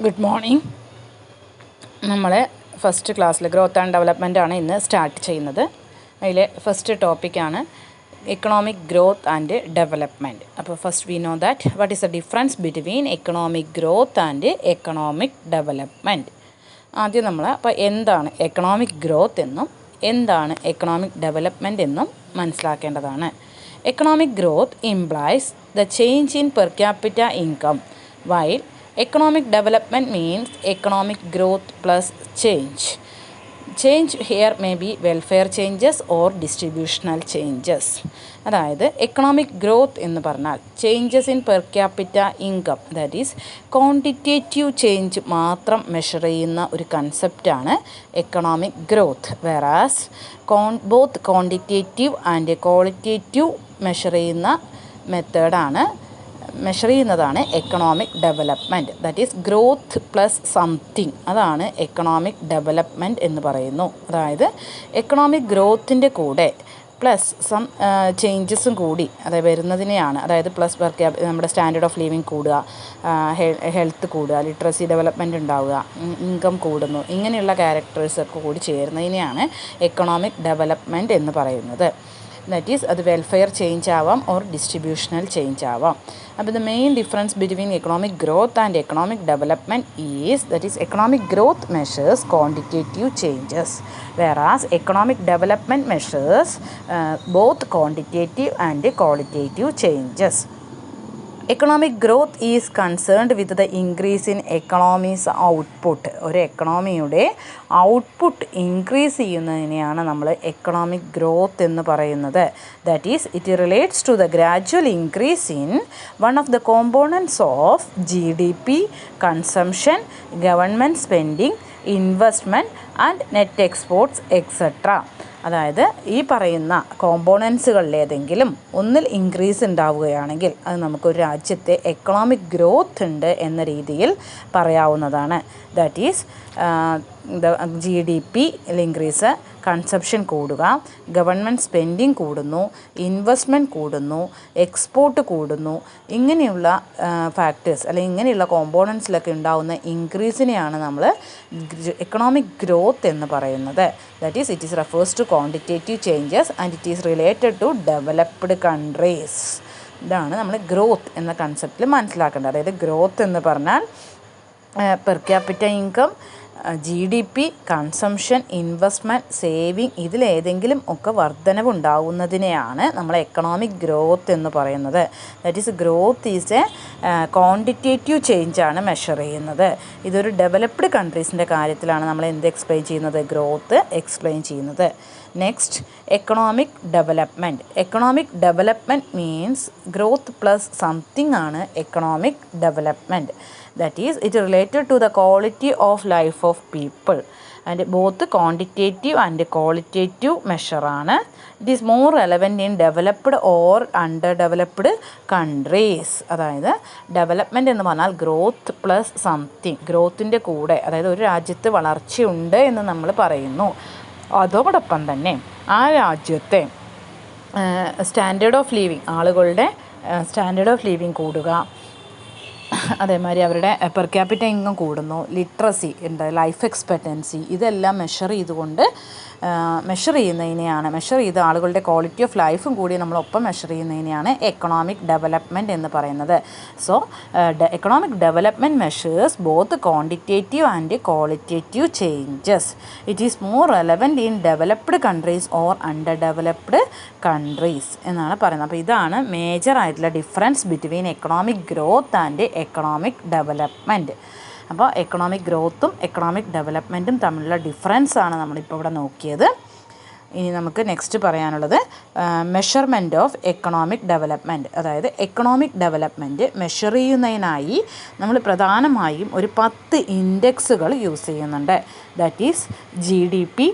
Good morning. നമ്മൾ first ക്ലാസ്സിൽ growth and development ആണ് ഇന്ന് സ്റ്റാർട്ട് ചെയ്യുന്നത്. അതിലെ ഫസ്റ്റ് ടോപ്പിക്കാണ് എക്കണോമിക് ഗ്രോത്ത് ആൻഡ് ഡെവലപ്മെൻറ്റ്. അപ്പോൾ first we know that what is the difference between economic growth and economic development. ആദ്യം നമ്മൾ അപ്പോൾ എന്താണ് എക്കണോമിക് ഗ്രോത്ത് എന്നും എന്താണ് എക്കണോമിക് ഡെവലപ്മെൻറ്റ് എന്നും മനസ്സിലാക്കേണ്ടതാണ്. Economic growth implies the change in per capita income, while economic development means economic growth plus change. Change here may be welfare changes or distributional changes. അതായത് economic growth എന്ന് പറഞ്ഞാൽ changes in per capita income, that is quantitative change മാത്രം measure ചെയ്യുന്ന ഒരു കൺസെപ്റ്റാണ് economic growth. Whereas both quantitative and qualitative measure ചെയ്യുന്നതാണ് economic development. That is growth plus something, അതാണ് economic development എന്ന് പറയുന്നു. അതായത് എക്കണോമിക് ഗ്രോത്തിൻ്റെ കൂടെ പ്ലസ് സം ചേഞ്ചസും കൂടി അതായത് വരുന്നതിനെയാണ്, അതായത് പ്ലസ് നമ്മുടെ സ്റ്റാൻഡേർഡ് ഓഫ് ലിവിങ് കൂടുക, ഹെൽത്ത് കൂടുക, ലിറ്ററസി ഡെവലപ്മെൻറ്റ് ഉണ്ടാവുക, ഇൻകം കൂടുന്നു, ഇങ്ങനെയുള്ള ക്യാരക്ടേഴ്സൊക്കെ കൂടി ചേരുന്നതിനെയാണ് എക്കണോമിക് ഡെവലപ്മെൻറ്റ് എന്ന് പറയുന്നത്. ദാറ്റ് ഈസ് അത് വെൽഫെയർ ചേഞ്ച് ആവാം ഓർ ഡിസ്ട്രിബ്യൂഷണൽ ചേഞ്ച് ആവാം. അപ്പോൾ the main difference between economic growth and economic development is that is economic growth measures quantitative changes, whereas economic development measures both quantitative and qualitative changes. Economic growth is concerned with the increase in economy's output. ഒരു എക്കണോമിയുടെ output increase ചെയ്യുന്നതിനെയാണ് നമ്മൾ economic growth എന്ന് പറയുന്നത്. That is it relates to the gradual increase in one of the components of GDP, consumption, government spending, investment and net exports etcetera. അതായത് ഈ പറയുന്ന കോമ്പോണൻസുകളിലേതെങ്കിലും ഒന്നിൽ increase ഉണ്ടാവുകയാണെങ്കിൽ അത് നമുക്കൊരു രാജ്യത്തെ എക്കണോമിക് ഗ്രോത്ത് ഉണ്ട് എന്ന രീതിയിൽ പറയാവുന്നതാണ്. That is GDP increase, consumption കൂടുക, ഗവൺമെൻറ് സ്പെൻഡിങ് കൂടുന്നു, ഇൻവെസ്റ്റ്മെൻറ്റ് കൂടുന്നു, എക്സ്പോർട്ട് കൂടുന്നു, ഇങ്ങനെയുള്ള ഫാക്ടേഴ്സ് അല്ലെങ്കിൽ ഇങ്ങനെയുള്ള കോമ്പോണൻസിലൊക്കെ ഉണ്ടാകുന്ന ഇൻക്രീസിനെയാണ് നമ്മൾ എക്കണോമിക് ഗ്രോത്ത് എന്ന് പറയുന്നത്. That is it is refers to quantitative changes and it is related to developed countries. ഇതാണ് നമ്മൾ ഗ്രോത്ത് എന്ന കൺസെപ്റ്റിൽ മനസ്സിലാക്കേണ്ടത്. അതായത് ഗ്രോത്ത് എന്ന് പറഞ്ഞാൽ per capita income, GDP, consumption, investment, saving, ഇതിലേതെങ്കിലും ഒക്കെ വർധനവുണ്ടാവുന്നതിനെയാണ് നമ്മൾ എക്കണോമിക് ഗ്രോത്ത് എന്ന് പറയുന്നത്. That is growth is quantitative ചേഞ്ചാണ് മെഷർ ചെയ്യുന്നത്. ഇതൊരു ഡെവലപ്ഡ് കൺട്രീസിൻ്റെ കാര്യത്തിലാണ് നമ്മൾ എന്ത് എക്സ്പ്ലെയിൻ ചെയ്യുന്നത്, ഗ്രോത്ത് എക്സ്പ്ലെയിൻ ചെയ്യുന്നത്. Next, economic development. Economic development means growth plus something ആണ് economic development. That is, it is related to the quality of life of people and both quantitative and qualitative measure ആണ്. It is more relevant in developed or underdeveloped countries. അതായത് development എന്ന് പറഞ്ഞാൽ growth plus something, ഗ്രോത്തിൻ്റെ കൂടെ, അതായത് ഒരു രാജ്യത്ത് വളർച്ചയുണ്ട് എന്ന് നമ്മൾ പറയുന്നു. അതോടൊപ്പം തന്നെ ആ രാജ്യത്തെ സ്റ്റാൻഡേർഡ് ഓഫ് ലിവിങ്, ആളുകളുടെ സ്റ്റാൻഡേർഡ് ഓഫ് ലിവിങ് കൂടുക, അതേമാതിരി അവരുടെ പെർ ക്യാപിറ്റ ഇൻകം കൂടുന്നു, ലിറ്ററസി ഉണ്ട്, ലൈഫ് എക്സ്പെക്റ്റൻസി, ഇതെല്ലാം മെഷർ ചെയ്ത് ആളുകളുടെ ക്വാളിറ്റി ഓഫ് ലൈഫും കൂടി നമ്മളൊപ്പം മെഷർ ചെയ്യുന്നതിനെയാണ് എക്കണോമിക് ഡെവലപ്മെൻറ്റ് എന്ന് പറയുന്നത്. So economic development measures both quantitative and qualitative changes. It is more relevant in developed countries or under developed countries എന്നാണ് പറയുന്നത്. അപ്പോൾ ഇതാണ് മേജർ ആയിട്ടുള്ള difference between economic growth and economic development. അപ്പോൾ economic ഗ്രോത്തും economic ഡെവലപ്മെൻറ്റും തമ്മിലുള്ള difference ആണ് നമ്മളിപ്പോൾ ഇവിടെ നോക്കിയത്. ഇനി നമുക്ക് നെക്സ്റ്റ് പറയാനുള്ളത് മെഷർമെൻറ്റ് ഓഫ് എക്കണോമിക് ഡെവലപ്മെൻറ്റ്. അതായത് എക്കണോമിക് ഡെവലപ്മെൻറ്റ് മെഷർ ചെയ്യുന്നതിനായി നമ്മൾ പ്രധാനമായും ഒരു 10 ഇൻഡെക്സുകൾ യൂസ് ചെയ്യുന്നുണ്ട്. That is GDP,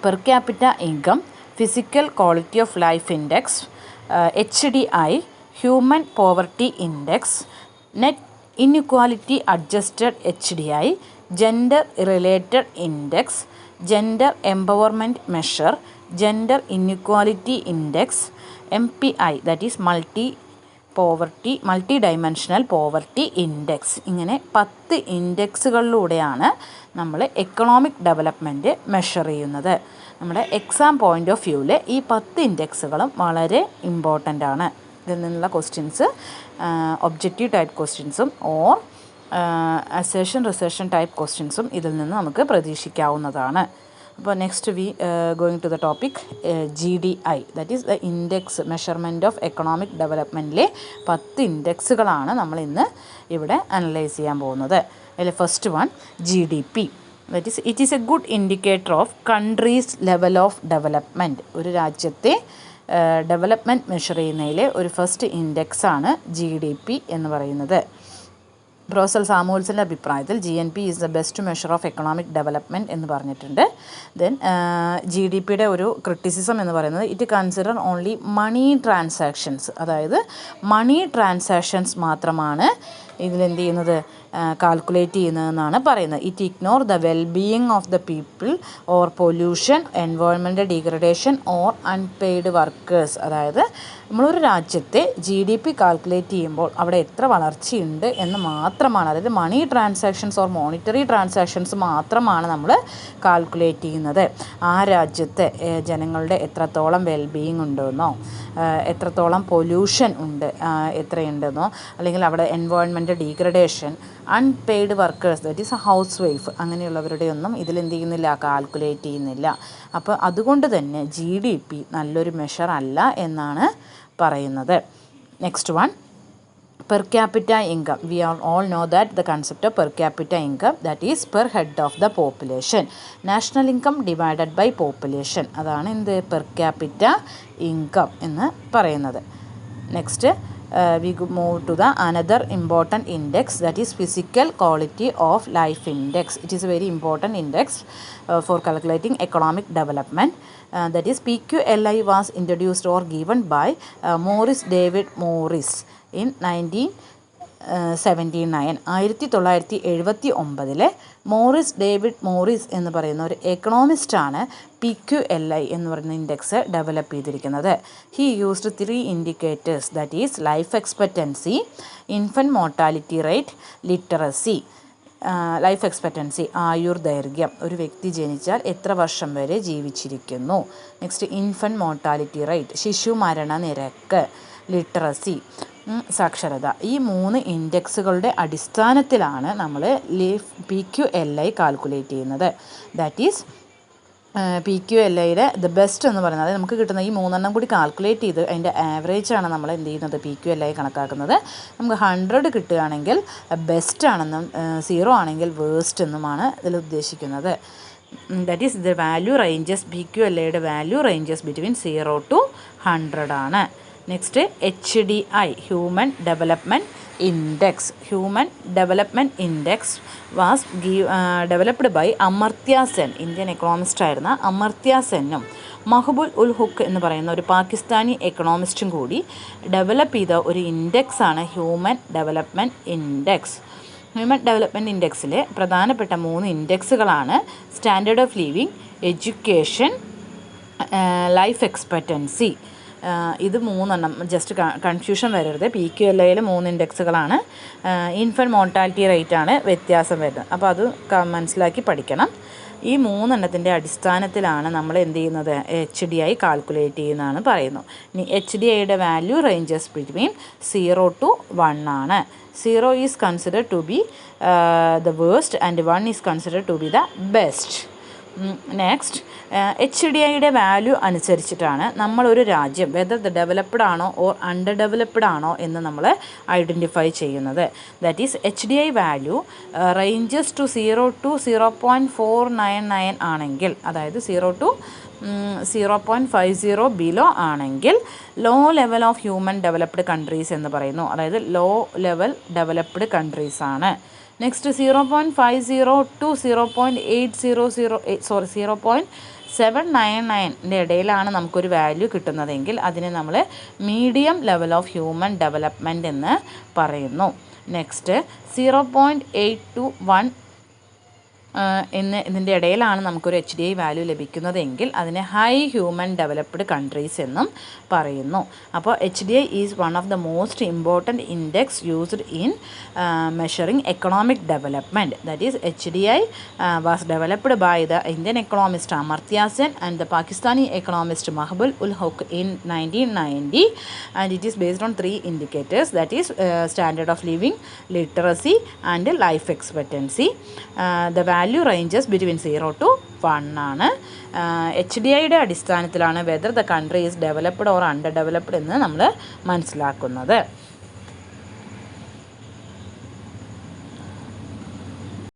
per capita income, physical quality of life index, HDI, human poverty index, net inequality adjusted HDI, gender related index, gender empowerment measure, gender inequality index, MPI, that is multi poverty, multi dimensional poverty index. ഇങ്ങനെ 10 ഇൻഡെക്സുകളിലൂടെയാണ് നമ്മൾ economic development measure ചെയ്യുന്നത്. നമ്മുടെ exam point of വ്യൂവിൽ ഈ 10 ഇൻഡെക്സുകളും വളരെ important ആണ്. ഇതിൽ നിന്നുള്ള ക്വസ്റ്റ്യൻസ് ഒബ്ജക്റ്റീവ് ടൈപ്പ് ക്വസ്റ്റ്യൻസും ഓർ അസേഷൻ റിസർഷൻ ടൈപ്പ് ക്വസ്റ്റ്യൻസും ഇതിൽ നിന്ന് നമുക്ക് പ്രതീക്ഷിക്കാവുന്നതാണ്. അപ്പോൾ next we going to the topic GDI, that is the index measurement of economic ഡെവലപ്മെൻറ്റിലെ 10 ഇൻഡെക്സുകളാണ് നമ്മൾ ഇന്ന് ഇവിടെ അനലൈസ് ചെയ്യാൻ പോകുന്നത്. അതിൽ first one GDP, that is it is a good indicator of countries level of development. ഒരു രാജ്യത്തെ ഡെവലപ്മെൻറ്റ് മെഷർ ചെയ്യുന്നതിലെ ഒരു ഫസ്റ്റ് ഇൻഡെക്സാണ് GDP എന്ന് പറയുന്നത്. പ്രൊഫസർ സാമുവൽസിൻ്റെ അഭിപ്രായത്തിൽ GNP is the best measure of economic development എന്ന് പറഞ്ഞിട്ടുണ്ട്. ദെൻ GDPയുടെ ഒരു ക്രിറ്റിസിസം എന്ന് പറയുന്നത് it consider only money transactions, അതായത് മണി ട്രാൻസാക്ഷൻസ് മാത്രമാണ് ഇതിലെന്ത് ചെയ്യുന്നത്, കാൽക്കുലേറ്റ് ചെയ്യുന്നതെന്നാണ് പറയുന്നത്. It ignore the wellbeing of the people or pollution, environmental degradation or unpaid workers. അതായത് നമ്മളൊരു രാജ്യത്തെ GDP കാൽക്കുലേറ്റ് ചെയ്യുമ്പോൾ അവിടെ എത്ര വളർച്ചയുണ്ട് എന്ന് മാത്രമാണ്, അതായത് money transactions or monetary transactions മാത്രമാണ് നമ്മൾ കാൽക്കുലേറ്റ് ചെയ്യുന്നത്. ആ രാജ്യത്തെ ജനങ്ങളുടെ എത്രത്തോളം വെൽബീയിങ് ഉണ്ടെന്നോ, എത്രത്തോളം പൊല്യൂഷൻ ഉണ്ട് എത്രയുണ്ടെന്നോ, അല്ലെങ്കിൽ അവിടെ environmental degradation, unpaid workers that is house wife, അങ്ങനെയുള്ളവരുടെ ഒന്നും ഇതിലെന്ത് ചെയ്യുന്നില്ല, കാൽക്കുലേറ്റ് ചെയ്യുന്നില്ല. അപ്പോൾ അതുകൊണ്ട് തന്നെ GDP നല്ലൊരു മെഷർ അല്ല എന്നാണ് പറയുന്നത്. Next one per capita income. We all know that the concept of per capita income, that is per head of the population. National income divided by population, അതാണ് എന്ത് per capita income എന്ന് പറയുന്നത്. Next we move to the another important index, that is physical quality of life index. It is a very important index for calculating economic development. That is PQLI was introduced or given by Morris David Morris in 1979. 1979 Morris David Morris എന്ന് പറയുന്ന ഒരു എക്കണോമിസ്റ്റാണ് PQLI എന്ന് പറയുന്ന index develop ചെയ്തിരിക്കുന്നത്. He used 3 indicators, that is life expectancy, infant mortality rate, literacy. Life expectancy ആയുർദൈർഘ്യം, ഒരു വ്യക്തി ജനിച്ചാൽ എത്ര വർഷം വരെ ജീവിച്ചിരിക്കുന്നു. നെക്സ്റ്റ് ഇൻഫൻറ്റ് മോർട്ടാലിറ്റി റേറ്റ്, ശിശു മരണ നിരക്ക്. ലിറ്ററസി, സാക്ഷരത. ഈ 3 ഇൻഡെക്സുകളുടെ അടിസ്ഥാനത്തിലാണ് നമ്മൾ PQLI കാൽക്കുലേറ്റ് ചെയ്യുന്നത്. ദാറ്റ് ഈസ് PQLIയുടെ ദ ബെസ്റ്റ് എന്ന് പറയുന്നത്, നമുക്ക് കിട്ടുന്ന ഈ 3 കൂടി കാൽക്കുലേറ്റ് ചെയ്ത് അതിൻ്റെ ആവറേജാണ് നമ്മൾ എന്ത് ചെയ്യുന്നത്, PQLI കണക്കാക്കുന്നത്. നമുക്ക് 100 കിട്ടുകയാണെങ്കിൽ ബെസ്റ്റ് ആണെന്നും 0 ആണെങ്കിൽ വേസ്റ്റ് എന്നുമാണ് ഇതിൽ ഉദ്ദേശിക്കുന്നത്. That is the value ranges, PQLIയുടെ വാല്യൂ റേഞ്ചസ് ബിറ്റ്വീൻ 0 to 100 ആണ്. Next HDI, human development index. Human development index was developed by Amartya Sen, Indian economist ആയിരുന്ന അമർത്യ സെന്നും മഹബൂൽ ഉൽ ഹുക്ക് എന്ന് പറയുന്ന ഒരു പാകിസ്ഥാനി എക്കണോമിസ്റ്റും കൂടി ഡെവലപ്പ് ചെയ്ത ഒരു ഇൻഡെക്സാണ് human development index. Human development ഇൻഡെക്സിലെ പ്രധാനപ്പെട്ട 3 ഇൻഡെക്സുകളാണ് standard of living, education, life expectancy. ഇത് 3 ജസ്റ്റ് കൺഫ്യൂഷൻ വരരുത്. PQLIയിൽ 3 ഇൻഡെക്സുകളാണ്. ഇൻഫൻറ്റ് മോർട്ടാലിറ്റി റേറ്റാണ് വ്യത്യാസം വരുന്നത്. അപ്പോൾ അത് മനസ്സിലാക്കി പഠിക്കണം. ഈ 3 അടിസ്ഥാനത്തിലാണ് നമ്മൾ എന്ത് ചെയ്യുന്നത്, HDI കാൽക്കുലേറ്റ് ചെയ്യുന്നതാണ് പറയുന്നു. ഇനി HDIയുടെ വാല്യൂ റേഞ്ചസ് ബിറ്റ്വീൻ 0 to 1 ആണ്. 0 is considered to be the worst and 1 is considered to be the best. Next HDIയുടെ വാല്യൂ അനുസരിച്ചിട്ടാണ് നമ്മളൊരു രാജ്യം വെദർ ദ ഡെവലപ്ഡ് ആണോ ഓർ അണ്ടർ ഡെവലപ്ഡ് ആണോ എന്ന് നമ്മൾ ഐഡൻറ്റിഫൈ ചെയ്യുന്നത്. That is HDI value ranges to 0 to 0.499 ആണെങ്കിൽ, അതായത് 0 to 0.50 ബിലോ ആണെങ്കിൽ low level of human developed countries എന്ന് പറയുന്നു. അതായത് ലോ ലെവൽ ഡെവലപ്ഡ് കൺട്രീസ് ആണ്. നെക്സ്റ്റ് 0.50 to 0.799 ഇടയിലാണ് നമുക്കൊരു വാല്യൂ കിട്ടുന്നതെങ്കിൽ അതിനെ നമ്മൾ medium level of human development എന്ന് പറയുന്നു. നെക്സ്റ്റ് 0.8 to 1 ഇതിൻ്റെ ഇടയിലാണ് നമുക്കൊരു HDI വാല്യൂ ലഭിക്കുന്നതെങ്കിൽ അതിനെ ഹൈ ഹ്യൂമൻ ഡെവലപ്ഡ് കൺട്രീസ് എന്നും പറയുന്നു. അപ്പോൾ HDI is one of the most important index used in measuring economic development. That is HDI was developed by the Indian economist Amartya Sen and the Pakistani economist Mahbub ul Haq in 1990, and it is based on 3 indicators, that is standard of living, literacy and life expectancy. The value ranges between 0 to 1 ആണ്. HDIയുടെ അടിസ്ഥാനത്തിലാണ് whether the country is developed or under developed എന്ന് നമ്മൾ മനസ്സിലാക്കുന്നത്.